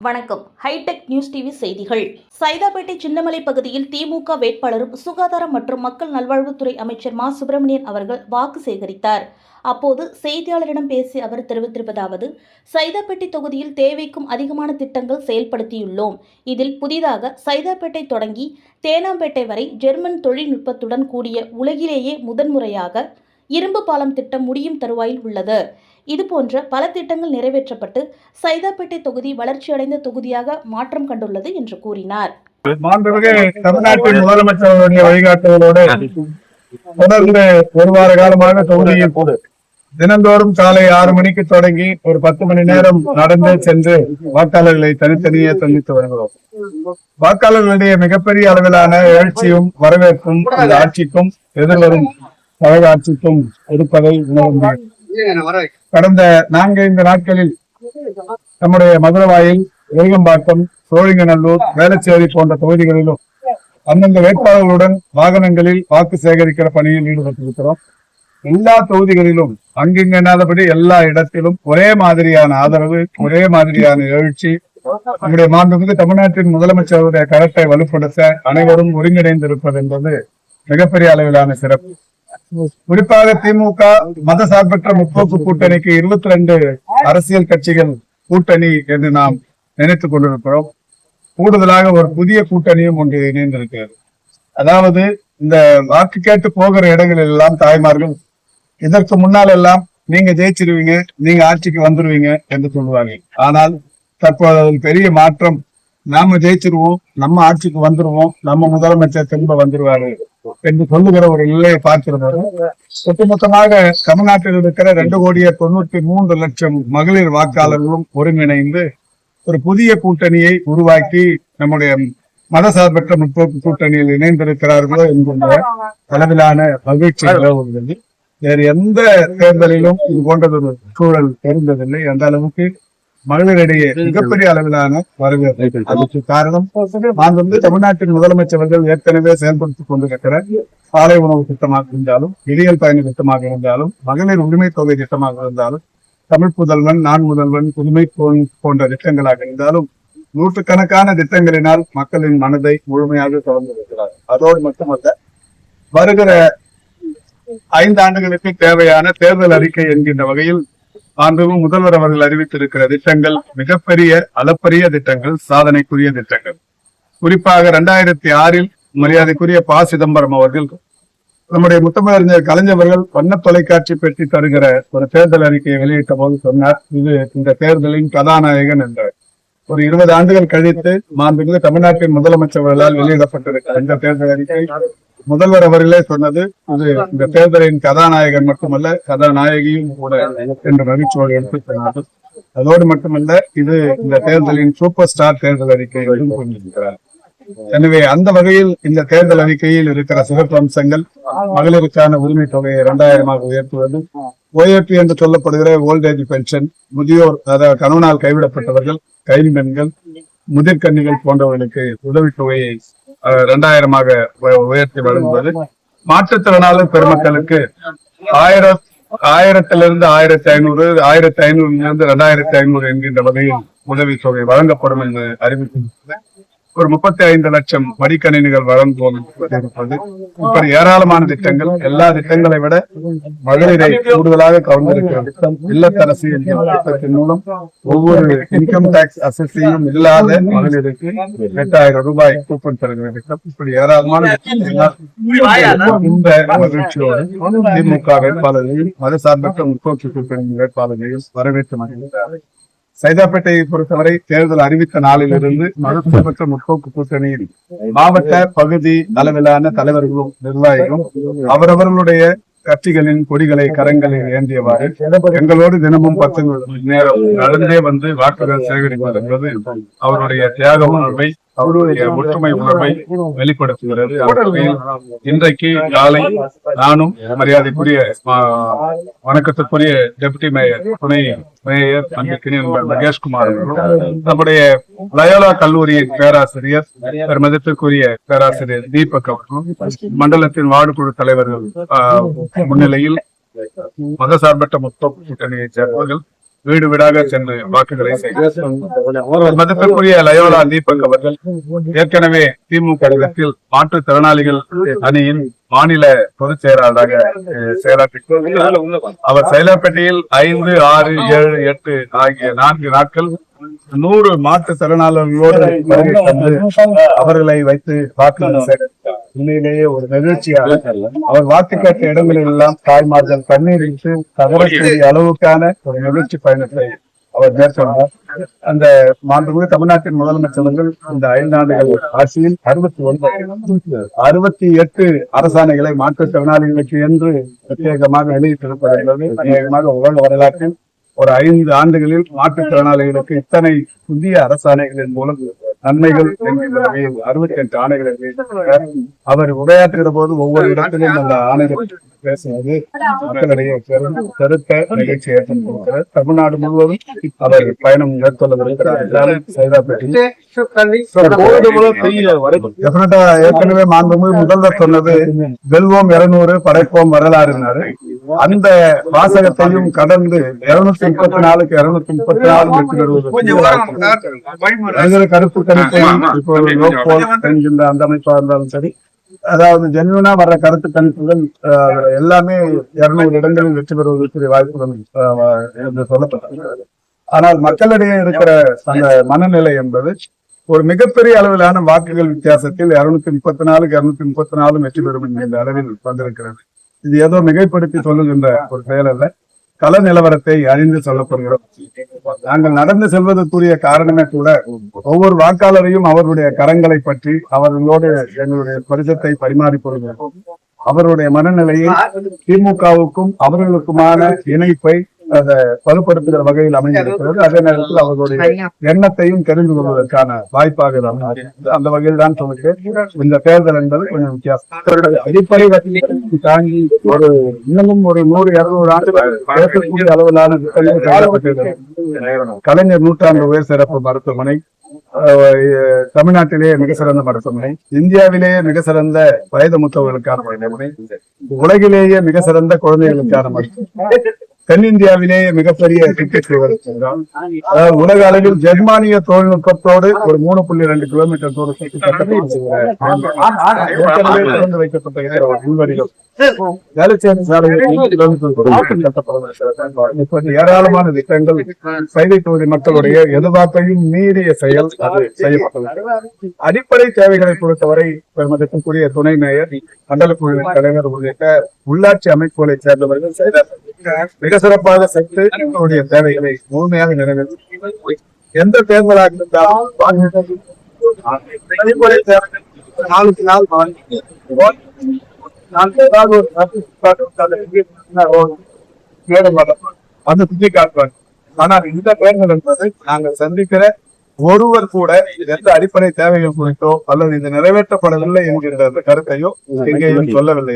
வணக்கம். Hitech news TV செய்திகள். சைதாப்பேட்டை சின்னமலை பகுதியில் திமுக வேட்பாளரும் சுகாதாரம் மற்றும் மக்கள் நல்வாழ்வுத்துறை அமைச்சர் மா. சுப்பிரமணியன் அவர்கள் வாக்கு சேகரித்தார். அப்போது செய்தியாளரிடம் பேசிய அவர் தெரிவித்திருப்பதாவது: சைதாப்பேட்டை தொகுதியில் தேவைக்கும் அதிகமான திட்டங்கள் செயல்படுத்தியுள்ளோம். இதில் புதிதாக சைதாப்பேட்டை தொடங்கி தேனாம்பேட்டை வரை ஜெர்மன் தொழில்நுட்பத்துடன் கூடிய உலகிலேயே முதன்முறையாக இரும்பு பாலம் திட்டம் முடியும் தருவாயில் உள்ளது. இதுபோன்ற பல திட்டங்கள் நிறைவேற்றப்பட்டு சைதாப்பேட்டை தொகுதி வளர்ச்சியடைந்த தொகுதியாக மாற்றம் கண்டுள்ளது என்று கூறினார். தமிழ்நாட்டின் முதலமைச்சருடைய வழிகாட்டுதலோடு தொடர்ந்து ஒரு வார காலமாக தொகுதியில் போது தினந்தோறும் காலை 6 மணிக்கு தொடங்கி ஒரு 10 மணி நேரம் நடந்து சென்று வாக்காளர்களை தனித்தனியே சந்தித்து வருகிறோம். வாக்காளர்களுடைய மிகப்பெரிய அளவிலான எழுச்சியும் வரவேற்பும் இந்த ஆட்சிக்கும் எதிர்வரும் கழக ஆட்சிக்கும் இருப்பதை உணர முடியும். கடந்த 4-5 நாட்களில் நம்முடைய மதுரவாயில், வெல்கம்பாக்கம், சோழிங்கநல்லூர், வேளச்சேரி போன்ற தொகுதிகளிலும் அந்தந்த வேட்பாளர்களுடன் வாகனங்களில் வாக்கு சேகரிக்கிற பணியில் ஈடுபட்டிருக்கிறோம். எல்லா தொகுதிகளிலும் அங்கிங்கனாதபடி எல்லா இடத்திலும் ஒரே மாதிரியான ஆதரவு, ஒரே மாதிரியான எழுச்சி. நம்முடைய மாண்புமிகு தமிழ்நாட்டின் முதலமைச்சருடைய கருத்தை வலுப்படுத்த அனைவரும் ஒருங்கிணைந்திருப்பது என்பது மிகப்பெரிய அளவிலான சிறப்பு. குறிப்பாக திமுக மதசார்பற்ற முற்போக்கு கூட்டணிக்கு 22 அரசியல் கட்சிகள் கூட்டணி என்று நாம் நினைத்துக் கொண்டிருக்கிறோம். கூடுதலாக ஒரு புதிய கூட்டணியும் ஒன்று இணைந்திருக்கிறது. அதாவது இந்த வாக்கு கேட்டு போகிற இடங்களில் எல்லாம் தாய்மார்கள் இதற்கு முன்னால் எல்லாம் நீங்க ஜெயிச்சிருவீங்க, நீங்க ஆட்சிக்கு வந்துருவீங்க என்று சொல்லுவாங்க. ஆனால் தற்போது அதில் பெரிய மாற்றம். நாம ஜெயிச்சிருவோம், நம்ம ஆட்சிக்கு வந்துருவோம், நம்ம முதலமைச்சர் திரும்ப வந்துருவாரு என்று சொல்லுகிற ஒரு நிலையை பார்க்கிறது. ஒட்டுமொத்தமாக தமிழ்நாட்டில் இருக்கிற 2,93,00,000 மகளிர் வாக்காளர்களும் ஒருங்கிணைந்து ஒரு புதிய கூட்டணியை உருவாக்கி நம்முடைய மதசார்பற்ற முற்போக்கு கூட்டணியில் இணைந்திருக்கிறார்களோ என்கின்ற அளவிலான மகிழ்ச்சி நிலவுகிறது. வேறு எந்த தேர்தலிலும் இது போன்றதொரு சூழல் தெரிந்ததில்லை. அந்த அளவுக்கு மகளிரிடையே மிகப்பெரிய அளவிலான வரவேற்பு. அதற்கு காரணம் தமிழ்நாட்டின் முதலமைச்சர்கள் ஏற்கனவே செயல்படுத்திக் கொண்டிருக்கிற காலை உணவு திட்டமாக இருந்தாலும், இளையல் பயணி திட்டமாக இருந்தாலும், மகளிர் உரிமை தொகை திட்டமாக இருந்தாலும், தமிழ் புதல்வன், நான் முதல்வன், புதுமை போன்ற திட்டங்களாக இருந்தாலும் நூற்றுக்கணக்கான திட்டங்களினால் மக்களின் மனதை முழுமையாக கவர்ந்திருக்கிறார். அதோடு மட்டுமல்ல, வருகிற 5 ஆண்டுகளுக்கு தேவையான தேர்தல் அறிக்கை என்கின்ற வகையில் மாண்புமிகு முதல்வர் அவர்கள் அறிவித்திருக்கிற திட்டங்கள் மிகப்பெரிய அளப்பரிய திட்டங்கள், சாதனைக்குரிய திட்டங்கள். குறிப்பாக 2006 மரியாதைக்குரிய ப. சிதம்பரம் அவர்கள் நம்முடைய முத்தமிழறிஞர் கலைஞர்கள் வண்ண தொலைக்காட்சி பெட்டி தருகிற ஒரு தேர்தல் அறிக்கையை வெளியிட்ட போது சொன்னார், இது இந்த தேர்தலின் கதாநாயகன் என்றார். ஒரு 20 ஆண்டுகள் கழித்து மாண்புமிகு தமிழ்நாட்டின் முதலமைச்சர்களால் வெளியிடப்பட்டிருக்கிற இந்த தேர்தல் அறிக்கை முதல்வர் அவர்களே சொன்னது, அது இந்த தேர்தலின் கதாநாயகன் மட்டுமல்ல, கதாநாயகியும் கூட என்ற மகிழ்ச்சியோடு எடுத்து சொன்னார்கள். அதோடு மட்டுமல்ல, இது இந்த தேர்தலின் சூப்பர் ஸ்டார் தேர்தல் அறிக்கை கொண்டிருக்கிறார். எனவே அந்த வகையில் இந்த தேர்தல் அறிக்கையில் இருக்கிற சிறப்பு அம்சங்கள், மகளிருக்கான உரிமை தொகையை 2000 உயர்த்துவது, OAP என்று சொல்லப்படுகிற ஓல்டேஜ் பென்ஷன், முதியோர், அதாவது கணவனால் கைவிடப்பட்டவர்கள், கைம்பெண்கள், முதிர்கன்னிகள் போன்றவர்களுக்கு உதவித்தொகையை 2000 உயர்த்தி வழங்குவது, மாற்றுத்திறனாளர் பெருமக்களுக்கு 1000 1500, 1500 2500 என்கின்ற வகையில் உதவித்தொகை வழங்கப்படும் என்று அறிவித்திருக்கிறது. ஒரு 35 லட்சம் மடிக்கணினிகள் வழங்குவோம் இருப்பது, இப்படி ஏராளமான திட்டங்கள். எல்லா திட்டங்களை விட மகளிரை கூடுதலாக கவர்ந்திருக்கிற திட்டம் இல்லத்தரசி என்கிற திட்டத்தின் மூலம் ஒவ்வொரு இன்கம் டாக்ஸ் அசஸையும் இல்லாத மகளிருக்கு 8000 ரூபாய் கூப்பன் தருகிற திட்டம். இப்படி ஏராளமான இந்த மகிழ்ச்சியோடு திமுக வேட்பாளர்களையும் மதசார்பற்ற முற்போக்கு கூட்டணி வேட்பாளர்களையும் வரவேற்று மகிழ்ந்தார். சைதாப்பேட்டையை பொறுத்தவரை தேர்தல் அறிவித்த நாளிலிருந்து மதசார்பற்ற முற்போக்கு கூட்டணியில் மாவட்ட பகுதி அளவிலான தலைவர்களும் நிர்வாகிகளும் அவரவர்களுடைய கட்சிகளின் கொடிகளை கரங்களில் ஏந்தியவாறு எங்களோடு தினமும் 10 மணி நேரம் நடந்தே வந்து வாக்குகள் சேகரிப்பது என்பது அவருடைய தியாக உணர்வை, அவருடைய ஒற்றுமை உணர்வை வெளிப்படுத்துகிறது. இன்றைக்கு காலை நானும் மரியாதைக்குரிய வணக்கத்துக்குரிய டெபுட்டி மேயர், துணை மேயர் மகேஷ்குமார் அவர்களும், நம்முடைய லயோலா கல்லூரியின் பேராசிரியர் பெருமதிப்பிற்குரிய பேராசிரியர் தீபக் அவர்களும், மண்டலத்தின் வார்டு குழு தலைவர்கள் முன்னிலையில் மதசார்பற்ற முற்போக்கு கூட்டணியைச் சேர்ந்தவர்கள் வீடு வீடாக சென்று வாக்குகளை செய்தார். மதிப்பிற்குரிய லயோலா தீபக் அவர்கள் ஏற்கனவே திமுக இடத்தில் மாற்றுத்திறனாளிகள் அணியின் மாநில பொதுச் செயலாளராக செயலாற்றி அவர் சைதாப்பேட்டையில் 5, 6, 7, 8 ஆகிய 4 நாட்கள் 100 மாற்றுத்திறனாளர்களோடு வருகை தந்து அவர்களை வைத்து வாக்குகள் சேகரித்தார். உண்மையிலேயே ஒரு நெகிழ்ச்சியாக அவர் வாக்கு கேட்ட இடங்களில் எல்லாம் தாய்மார்கள் கண்ணீர் விட்டு தகரக்கூடிய அளவுக்கான ஒரு நெகிழ்ச்சி பயணத்தை அவர் மேற்கொண்டார். அந்த மாண்புமிகு தமிழ்நாட்டின் முதலமைச்சர்கள் இந்த 5 ஆண்டுகள் ஆட்சியில் 68 அரசாணைகளை மாற்றுத்திறனாளிகளுக்கு என்று பிரத்யேகமாக வெளியிட்டிருப்பது என்பது அநேகமாக உலக வரலாற்றில் ஒரு 5 ஆண்டுகளில் மாற்றுத்திறனாளிகளுக்கு இத்தனை புதிய அரசாணைகளின் மூலம் நன்மைகள் என்கிற 68 ஆணைகளை அவர் உரையாற்றுகிற போது ஒவ்வொரு இடத்திலும் அந்த ஆணைகள் பேசுவது மக்களிடையே பெருத்த நிகழ்ச்சி ஏற்படுத்தியிருக்கிறார். தமிழ்நாடு முழுவதும் அவர் பயணம் மேற்கொள்ளவிருக்கிறார். ஏற்கனவே மாண்புமிகு முதல்வர் சொன்னது வெல்வோம் 200 படைப்போம் வரலாறுனாரு. அந்த வாசகத்தையும் கடந்து 234க்கு 234 வெற்றி பெறுவது கருத்து கணிப்பையும் என்கின்ற அந்த அமைப்பா இருந்தாலும் சரி, அதாவது ஜென்யூனா வர்ற கருத்து கணிப்புகள் எல்லாமே 200 இடங்களில் வெற்றி பெறுவதற்கு வாய்ப்புகள் என்று சொல்லப்பட்டிருக்கிறது. ஆனால் மக்களிடையே இருக்கிற அந்த மனநிலை என்பது ஒரு மிகப்பெரிய அளவிலான வாக்குகள் வித்தியாசத்தில் 234க்கு 234 வெற்றி பெறும் என்கின்ற அளவில் வந்திருக்கிறது. இது ஏதோ மிகைப்படுத்தி சொல்லுகின்ற ஒரு செயல் அல்ல, கள நிலவரத்தை அறிந்து சொல்லப்படுகிறோம். நாங்கள் நடந்து செல்வதற்குரிய காரணமே கூட ஒவ்வொரு வாக்காளரையும் அவருடைய கரங்களை பற்றி அவர்களோடு எங்களுடைய பரிசத்தை பரிமாறிக்கொள்கிறோம். அவருடைய மனநிலையை திமுகவுக்கும் அவர்களுக்குமான இணைப்பை அதை வலுப்படுத்துகிற வகையில் அமைந்திருக்கிறது. அதே நேரத்தில் அவர்களுடைய எண்ணத்தையும் தெரிந்து கொள்வதற்கான வாய்ப்பாக அந்த வகையில் தான் சொல்லுகிறேன். இந்த தேர்தல் என்பது கொஞ்சம் வித்தியாசம். அடிப்படை வசதியை தாங்கி ஒரு இன்னமும் ஒரு 100-200 ஆண்டுகள் பேசக்கூடிய அளவிலான கலைஞர் நூற்றாண்டு உயர் சிறப்பு மருத்துவமனை தமிழ்நாட்டிலேயே மிக சிறந்த மருத்துவமனை, இந்தியாவிலேயே மிக சிறந்த வயது முத்தவர்களுக்கான மருத்துவமனை, உலகிலேயே மிக சிறந்த குழந்தைகளுக்கான மருத்துவமனை, தென்னிந்தியாவிலேயே மிகப்பெரிய டிக்கெட் உலக அளவில் ஜெர்மானிய தொழில்நுட்பத்தோடு ஒரு 3.2 கிலோமீட்டர் தூரத்துக்கு வைக்கப்பட்ட உள்வரிகள் ஏராளமான திட்டங்கள் சைதை தொகுதி மக்களுடைய எதிர்பார்ப்பையும் மீறிய செயல் அது செய்யப்பட்டது. அடிப்படை தேவைகளை பொறுத்தவரை மதிப்புக்குரிய துணை மேயர், மண்டல குழு தலைவர் உள்ளிட்ட உள்ளாட்சி அமைப்புகளை சேர்ந்தவர்கள் மிக சிறப்பாக சென்று அவருடைய தேவைகளை முழுமையாக நிறைவேற்றி எந்த தேர்தலாக இருந்தாலும் அடிப்படை தேவைகள் நாளுக்கு நாள் வந்து சுட்டி காட்டுவாங்க. ஆனால் இந்த தேர்தல் என்பது நாங்கள் சந்திக்கிற ஒருவர் கூட எந்த அடிப்படை தேவைகள் குறித்தோ அல்லது இது நிறைவேற்றப்படவில்லை என்கின்ற கருத்தையோ எங்கேயும் சொல்லவில்லை.